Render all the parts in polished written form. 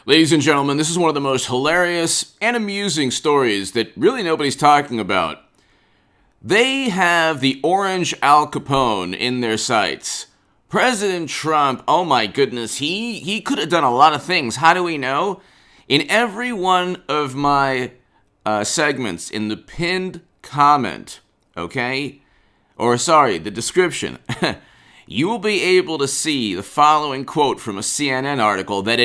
Ladies and gentlemen, this is one of the most hilarious and amusing stories that really nobody's talking about. They have the orange Al Capone in their sights. President Trump, oh my goodness, he could have done a lot of things. How do we know? In every one of my segments, in the pinned comment, okay? The description, you will be able to see the following quote from a CNN article that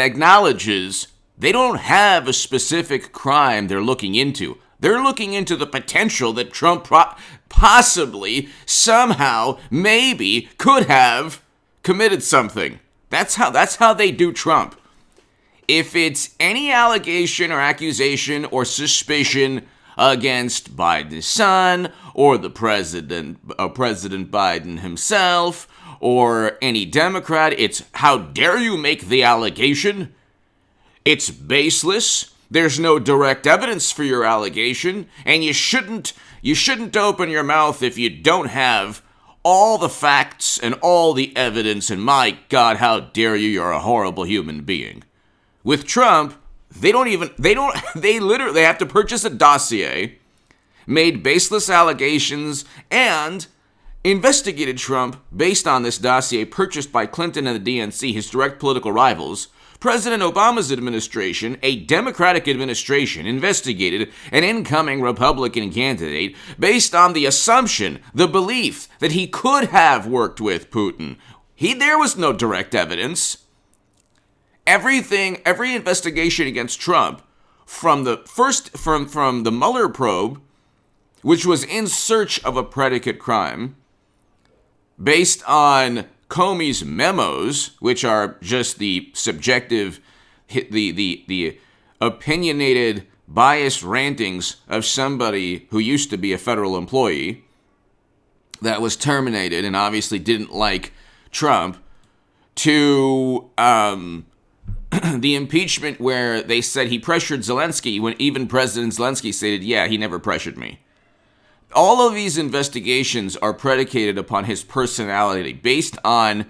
acknowledges they don't have a specific crime they're looking into. They're looking into the potential that Trump possibly, somehow, maybe, could have committed something. That's how they do Trump. If it's any allegation or accusation or suspicion against Biden's son or the President Biden himself or any Democrat, it's how dare you make the allegation? It's baseless. There's no direct evidence for your allegation, and you shouldn't open your mouth if you don't have all the facts and all the evidence, and my God, how dare you, you're a horrible human being. With Trump, they literally have to purchase a dossier, made baseless allegations, and investigated Trump based on this dossier purchased by Clinton and the DNC, his direct political rivals. President Obama's administration, a Democratic administration, investigated an incoming Republican candidate based on the assumption, the belief, that he could have worked with Putin. There was no direct evidence. Every investigation against Trump, from the Mueller probe, which was in search of a predicate crime, based on Comey's memos, which are just the subjective, the opinionated, biased rantings of somebody who used to be a federal employee that was terminated and obviously didn't like Trump, to the impeachment where they said he pressured Zelensky when even President Zelensky stated, yeah, he never pressured me. All of these investigations are predicated upon his personality, based on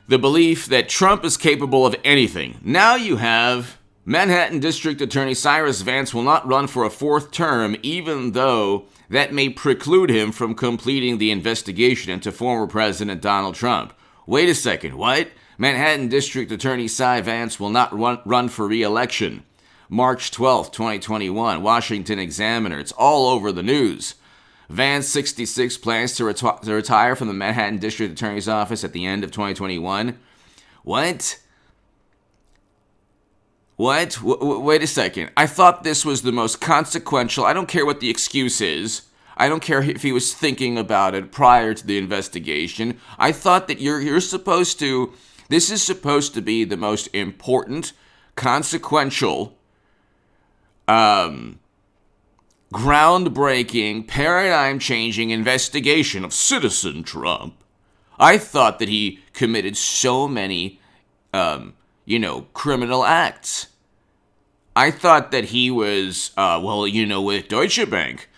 the belief that Trump is capable of anything. Now you have Manhattan District Attorney Cyrus Vance will not run for a fourth term, even though that may preclude him from completing the investigation into former President Donald Trump. Wait a second, what? Manhattan District Attorney Cy Vance will not run for re-election. March 12th, 2021, Washington Examiner. It's all over the news. Vance, 66, plans to retire from the Manhattan District Attorney's Office at the end of 2021. What? Wait a second. I thought this was the most consequential. I don't care what the excuse is. I don't care if he was thinking about it prior to the investigation. I thought that you're supposed to... This is supposed to be the most important, consequential, groundbreaking, paradigm-changing investigation of citizen Trump. I thought that he committed so many, criminal acts. I thought that he was, with Deutsche Bank.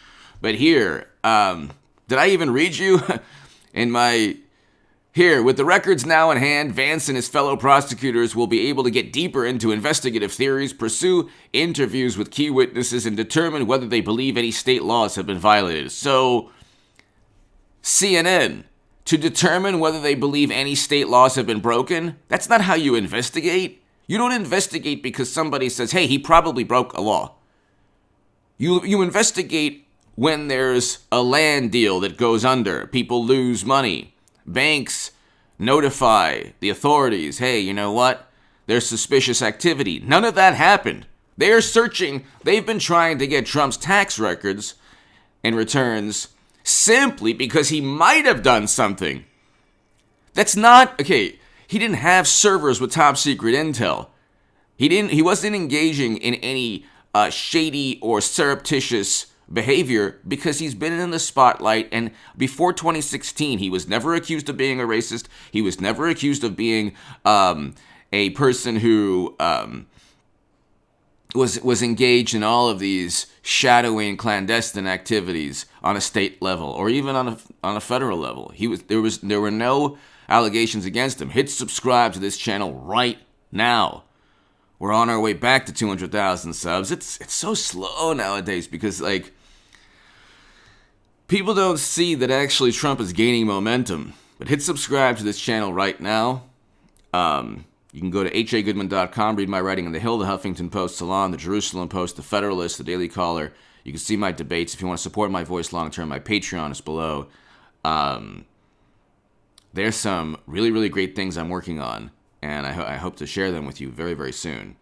But here, did I even read you in my... Here, with the records now in hand, Vance and his fellow prosecutors will be able to get deeper into investigative theories, pursue interviews with key witnesses, and determine whether they believe any state laws have been violated. So, CNN, to determine whether they believe any state laws have been broken, that's not how you investigate. You don't investigate because somebody says, hey, he probably broke a law. You investigate when there's a land deal that goes under, people lose money. Banks notify the authorities, hey, you know what? There's suspicious activity. None of that happened. They are searching. They've been trying to get Trump's tax records and returns simply because he might have done something. That's not, okay, he didn't have servers with top secret intel. He wasn't engaging in any shady or surreptitious behavior because he's been in the spotlight, and before 2016 he was never accused of being a racist. He was never accused of being a person who was engaged in all of these shadowy and clandestine activities on a state level or even on a federal level. There were no allegations against him. Hit subscribe to this channel right now. We're on our way back to 200,000 subs. It's so slow nowadays because, like, people don't see that actually Trump is gaining momentum. But hit subscribe to this channel right now. You can go to hagoodman.com, read my writing on The Hill, The Huffington Post, Salon, The Jerusalem Post, The Federalist, The Daily Caller. You can see my debates. If you want to support my voice long term, my Patreon is below. There's some really, really great things I'm working on, and I hope to share them with you very, very soon.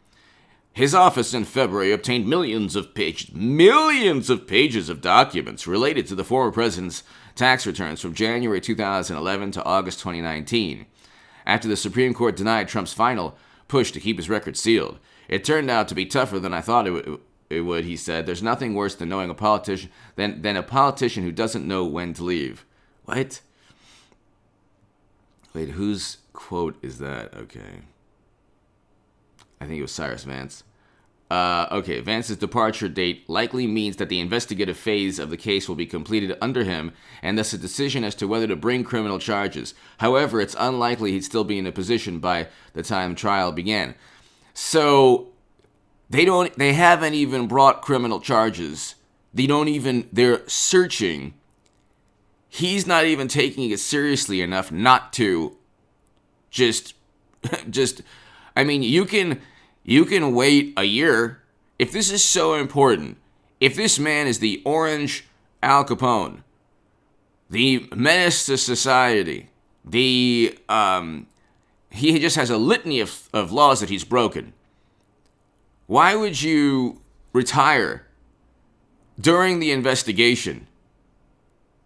His office in February obtained millions of pages of documents related to the former president's tax returns from January 2011 to August 2019. After the Supreme Court denied Trump's final push to keep his record sealed, it turned out to be tougher than I thought it would, he said. There's nothing worse than knowing a politician than a politician who doesn't know when to leave. What? Wait, whose quote is that? Okay. I think it was Cyrus Vance. Okay, Vance's departure date likely means that the investigative phase of the case will be completed under him, and thus a decision as to whether to bring criminal charges. However, it's unlikely he'd still be in a position by the time trial began. So, they haven't even brought criminal charges. They're searching. He's not even taking it seriously enough not to I mean, you can wait a year. If this is so important, if this man is the orange Al Capone, the menace to society, he just has a litany of laws that he's broken. Why would you retire during the investigation?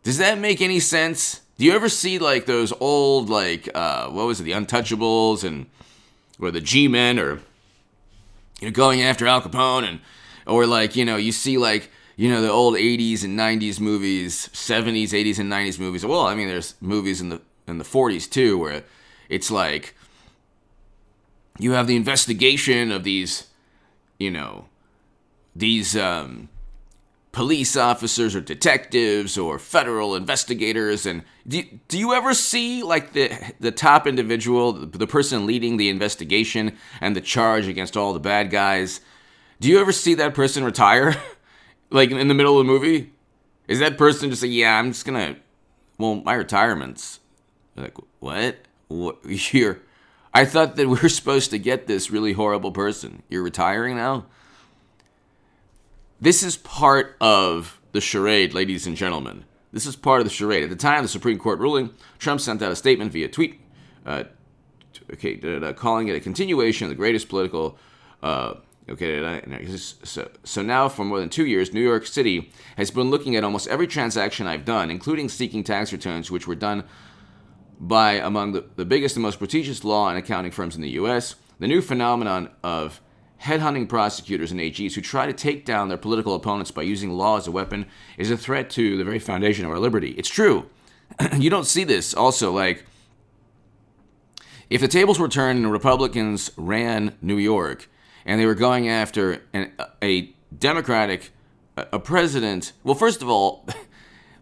Does that make any sense? Do you ever see, like, those old, like, what was it, the Untouchables or the G-Men, or, you know, going after Al Capone, or, like, you know, you see, like, you know, the old 80s and 90s movies, 70s, 80s, and 90s movies. Well, I mean, there's movies in the 40s, too, where it's like, you have the investigation of these, you know, these, police officers or detectives or federal investigators, and do you ever see, like, the top individual, the person leading the investigation and the charge against all the bad guys? Do you ever see that person retire, like, in the middle of the movie? Is that person just like, yeah, I'm just gonna, well, my retirement's, like, what? I thought that we were supposed to get this really horrible person. You're retiring now? This is part of the charade, ladies and gentlemen. This is part of the charade. At the time of the Supreme Court ruling, Trump sent out a statement via tweet, calling it a continuation of the greatest political. So now, for more than 2 years, New York City has been looking at almost every transaction I've done, including seeking tax returns, which were done by among the biggest and most prestigious law and accounting firms in the U.S. The new phenomenon of headhunting prosecutors and AGs who try to take down their political opponents by using law as a weapon is a threat to the very foundation of our liberty. It's true. You don't see this also, like, if the tables were turned and the Republicans ran New York and they were going after a Democratic a president, well, first of all,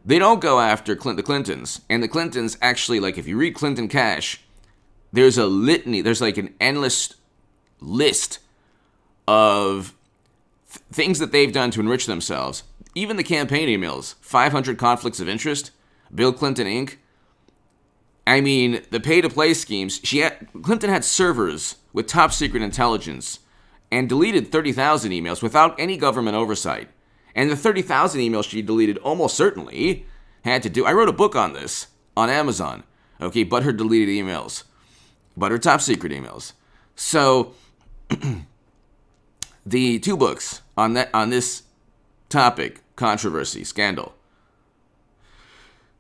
they don't go after the Clintons. And the Clintons actually, like, if you read Clinton Cash, there's a litany, there's like an endless list of things that they've done to enrich themselves. Even the campaign emails, 500 conflicts of interest, Bill Clinton Inc. I mean, the pay-to-play schemes, Clinton had servers with top secret intelligence and deleted 30,000 emails without any government oversight. And the 30,000 emails she deleted almost certainly had to do, I wrote a book on this on Amazon, okay, but her deleted emails, but her top secret emails. So, the two books on this topic, controversy, scandal.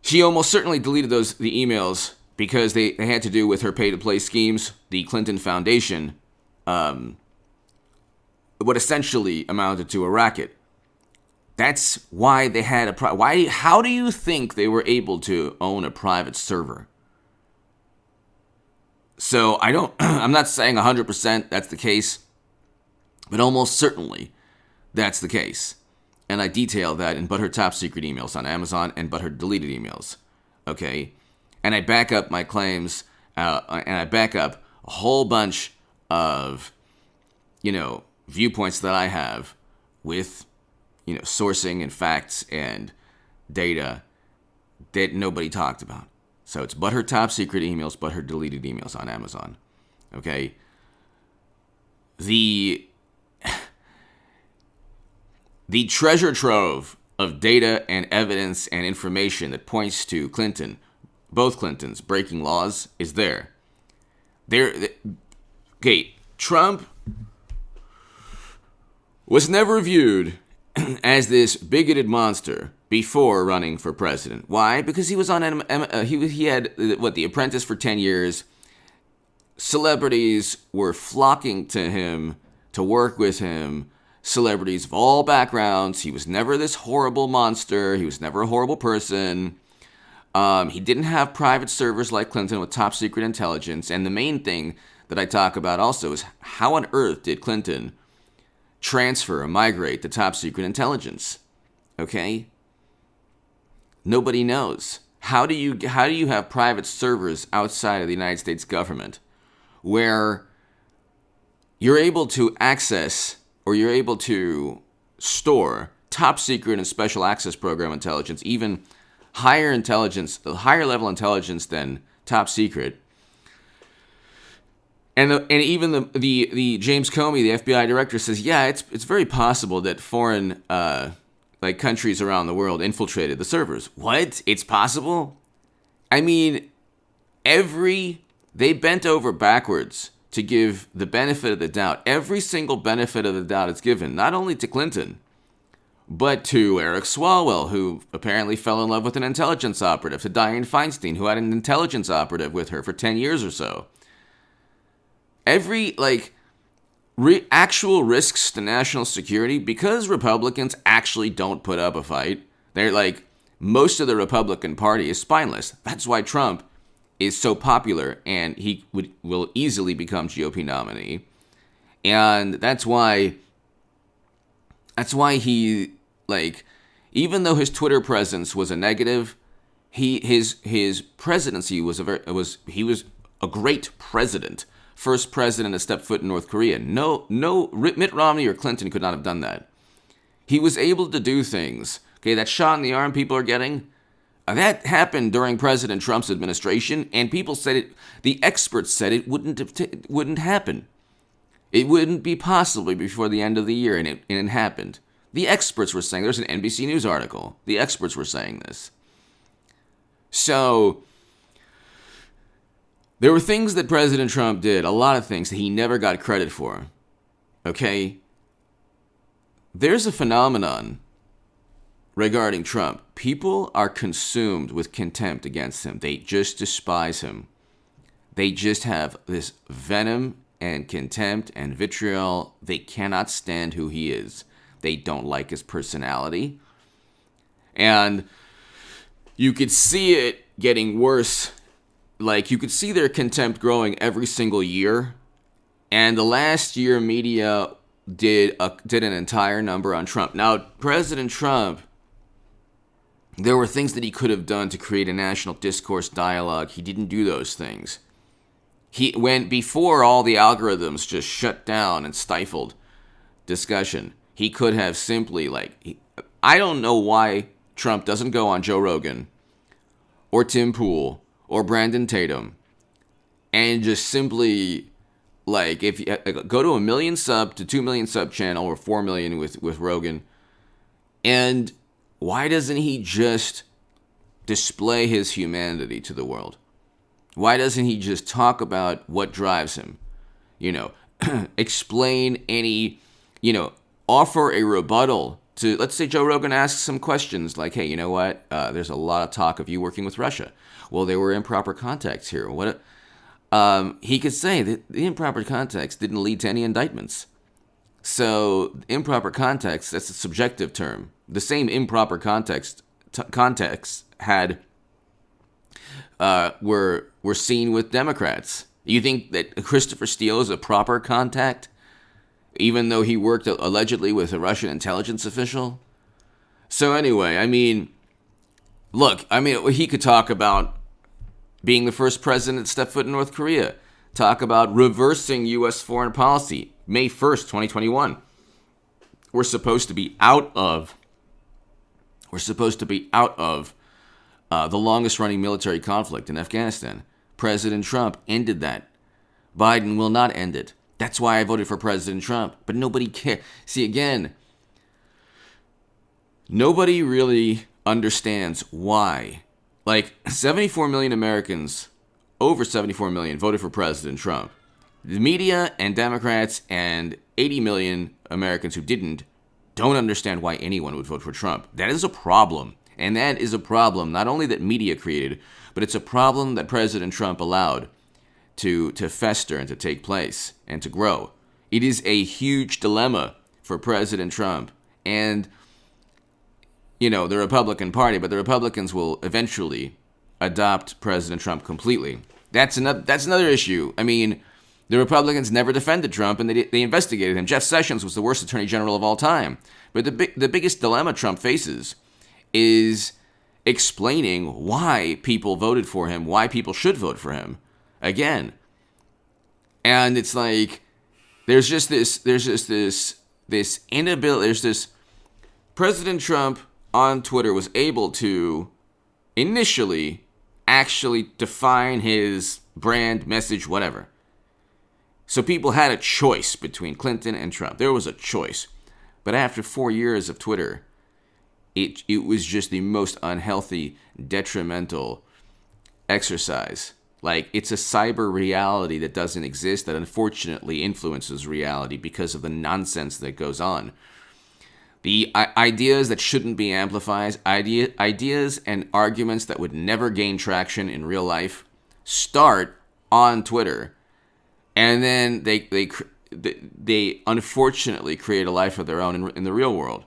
She almost certainly deleted the emails because they had to do with her pay-to-play schemes. The Clinton Foundation, what essentially amounted to a racket. That's why they had how do you think they were able to own a private server? So I'm not saying 100% that's the case, but almost certainly that's the case. And I detail that in But Her Top Secret Emails on Amazon and But Her Deleted Emails. Okay? And I back up my claims and I back up a whole bunch of, viewpoints that I have with, sourcing and facts and data that nobody talked about. So it's but her top secret emails, but her deleted emails on Amazon. Okay? The treasure trove of data and evidence and information that points to Clinton, both Clintons, breaking laws is there. Okay, Trump was never viewed as this bigoted monster before running for president. Why? Because he was on he had The Apprentice for 10 years. Celebrities were flocking to him to work with him. Celebrities of all backgrounds. He was never this horrible monster. He was never a horrible person. He didn't have private servers like Clinton with top secret intelligence. And the main thing that I talk about also is how on earth did Clinton transfer or migrate the top secret intelligence? Okay? Nobody knows. How do you have private servers outside of the United States government where you're able to access or you're able to store top secret and special access program intelligence, even higher level intelligence than top secret? And even the James Comey, the FBI director, says, yeah, it's very possible that foreign countries around the world infiltrated the servers. What? It's possible? I mean, they bent over backwards to give the benefit of the doubt. Every single benefit of the doubt is given, not only to Clinton, but to Eric Swalwell, who apparently fell in love with an intelligence operative, to Dianne Feinstein, who had an intelligence operative with her for 10 years or so. Every, actual risks to national security, because Republicans actually don't put up a fight. They're most of the Republican Party is spineless. That's why Trump is so popular, and he will easily become GOP nominee. And that's why he, even though his Twitter presence was a negative, his presidency he was a great president. First president to step foot in North Korea. No, Mitt Romney or Clinton could not have done that. He was able to do things. Okay, that shot in the arm people are getting, that happened during President Trump's administration, and people said it. The experts said it wouldn't happen. It wouldn't be possible before the end of the year, and it happened. The experts were saying. There's an NBC News article. The experts were saying this. So there were things that President Trump did, a lot of things that he never got credit for. Okay? There's a phenomenon regarding Trump. People are consumed with contempt against him. They just despise him. They just have this venom and contempt and vitriol. They cannot stand who he is. They don't like his personality. And you could see it getting worse. You could see their contempt growing every single year. And the last year, media did an entire number on Trump. Now, President Trump, there were things that he could have done to create a national discourse dialogue. He didn't do those things. Before all the algorithms just shut down and stifled discussion, he could have simply, I don't know why Trump doesn't go on Joe Rogan or Tim Pool or Brandon Tatum, and just simply, if you go to 1 million sub to 2 million sub channel, or 4 million with Rogan, and why doesn't he just display his humanity to the world? Why doesn't he just talk about what drives him? Explain any, offer a rebuttal to, let's say Joe Rogan asks some questions like, hey, you know what? There's a lot of talk of you working with Russia. Well, there were improper contacts here. He could say that the improper contacts didn't lead to any indictments. So improper contacts, that's a subjective term. The same improper contacts had were seen with Democrats. You think that Christopher Steele is a proper contact, even though he worked allegedly with a Russian intelligence official? So anyway, look, he could talk about being the first president to step foot in North Korea. Talk about reversing U.S. foreign policy. May 1st, 2021. We're supposed to be out of the longest running military conflict in Afghanistan. President Trump ended that. Biden will not end it. That's why I voted for President Trump. But nobody cares. See, again, nobody really understands why. Like, 74 million Americans, over 74 million, voted for President Trump. The media and Democrats and 80 million Americans who didn't don't understand why anyone would vote for Trump. That is a problem. And that is a problem not only that media created, but it's a problem that President Trump allowed to fester and to take place and to grow. It is a huge dilemma for President Trump and, the Republican Party, but the Republicans will eventually adopt President Trump completely. That's another issue. I mean, the Republicans never defended Trump, and they investigated him. Jeff Sessions was the worst attorney general of all time. But the biggest dilemma Trump faces is explaining why people voted for him, why people should vote for him again. And it's like there's this inability. President Trump on Twitter was able to initially actually define his brand, message, whatever. So people had a choice between Clinton and Trump. There was a choice. But after 4 years of Twitter, it was just the most unhealthy, detrimental exercise. Like, it's a cyber reality that doesn't exist that unfortunately influences reality because of the nonsense that goes on. The ideas that shouldn't be amplified, ideas and arguments that would never gain traction in real life start on Twitter. And then they unfortunately create a life of their own in the real world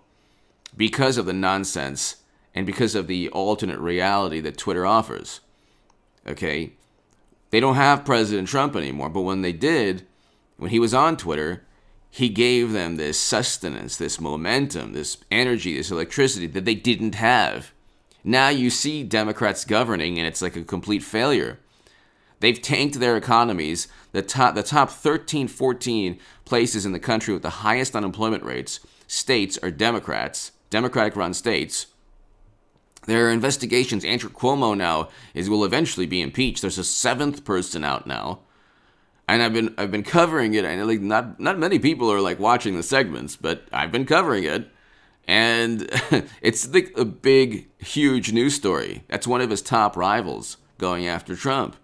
because of the nonsense and because of the alternate reality that Twitter offers. Okay? They don't have President Trump anymore, but when they did, when he was on Twitter, he gave them this sustenance, this momentum, this energy, this electricity that they didn't have. Now you see Democrats governing, and it's like a complete failure. They've tanked their economies. The top 13, 14 places in the country with the highest unemployment rates, states are Democratic-run states. There are investigations. Andrew Cuomo now will eventually be impeached. There's a 7th person out now, and I've been covering it. I know, like, not many people are like watching the segments, but I've been covering it, and it's like a big, huge news story. That's one of his top rivals going after Trump.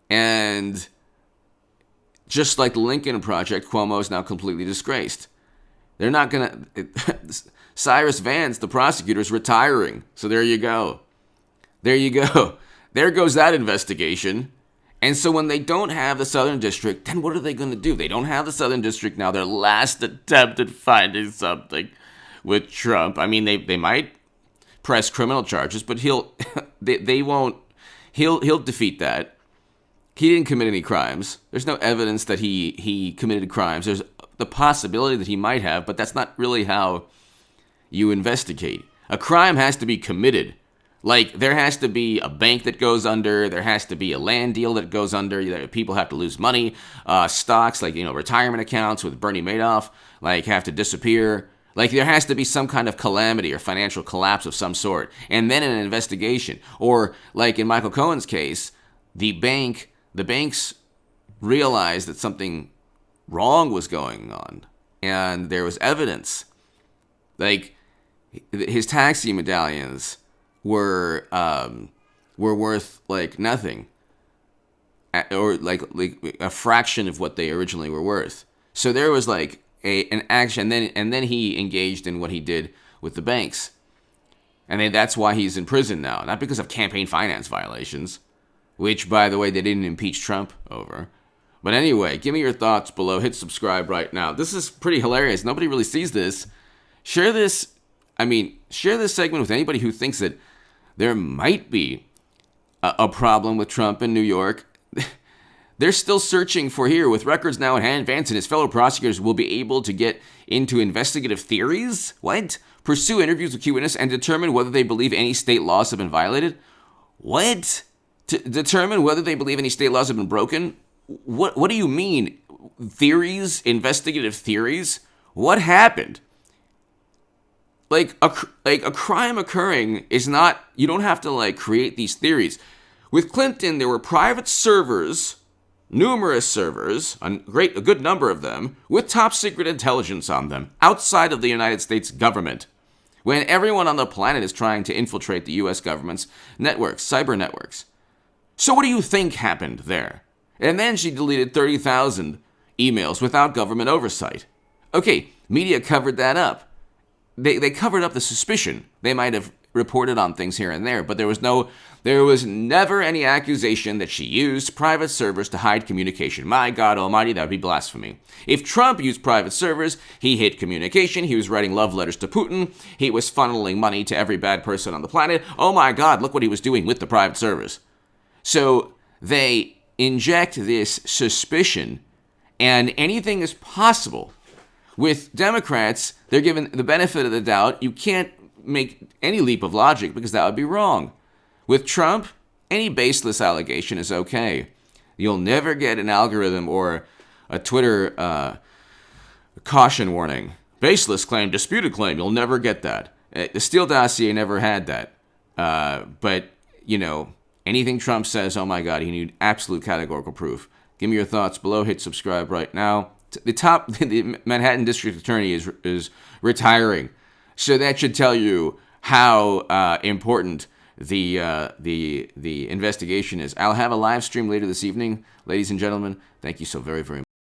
And just like the Lincoln Project, Cuomo is now completely disgraced. They're not going to... Cyrus Vance, the prosecutor, is retiring. So there you go. There you go. There goes that investigation. And so when they don't have the Southern District, then what are they going to do? They don't have the Southern District now. Their last attempt at finding something with Trump. I mean, they might press criminal charges, but they won't. He'll defeat that. He didn't commit any crimes. There's no evidence that he committed crimes. There's the possibility that he might have, but that's not really how you investigate. A crime has to be committed. Like, there has to be a bank that goes under. There has to be a land deal that goes under. People have to lose money. Stocks, like, retirement accounts with Bernie Madoff, like, have to disappear. Like, there has to be some kind of calamity or financial collapse of some sort. And then an investigation. Or, like in Michael Cohen's case, the banks realized that something wrong was going on. And there was evidence. Like, his taxi medallions were worth like nothing, or like a fraction of what they originally were worth. So there was like an action, and then he engaged in what he did with the banks, and then that's why he's in prison now, not because of campaign finance violations, which, by the way, they didn't impeach Trump over. But anyway, give me your thoughts below. Hit subscribe right now. This is pretty hilarious. Nobody really sees this. Share this segment with anybody who thinks that there might be a problem with Trump in New York. They're still searching for here. With records now in hand, Vance and his fellow prosecutors will be able to get into investigative theories? What? Pursue interviews with key witnesses and determine whether they believe any state laws have been violated? What? to determine whether they believe any state laws have been broken? What do you mean? Theories? Investigative theories? What happened? Like a crime occurring is not, you don't have to like create these theories. With Clinton, there were private servers, numerous servers, a good number of them, with top secret intelligence on them, outside of the United States government, when everyone on the planet is trying to infiltrate the US government's networks, cyber networks. So what do you think happened there? And then she deleted 30,000 emails without government oversight. Okay, media covered that up. They covered up the suspicion. They might have reported on things here and there, but there was never any accusation that she used private servers to hide communication. My God almighty, that would be blasphemy. If Trump used private servers, he hid communication, he was writing love letters to Putin, he was funneling money to every bad person on the planet. Oh my God, look what he was doing with the private servers. So they inject this suspicion, and anything is possible. With Democrats, they're given the benefit of the doubt. You can't make any leap of logic because that would be wrong. With Trump, any baseless allegation is okay. You'll never get an algorithm or a Twitter caution warning. Baseless claim, disputed claim. You'll never get that. The Steele dossier never had that. But, you know, anything Trump says, oh my God, you need absolute categorical proof. Give me your thoughts below. Hit subscribe right now. The Manhattan District Attorney is retiring, so that should tell you how important the investigation is. I'll have a live stream later this evening, ladies and gentlemen. Thank you so very, very much.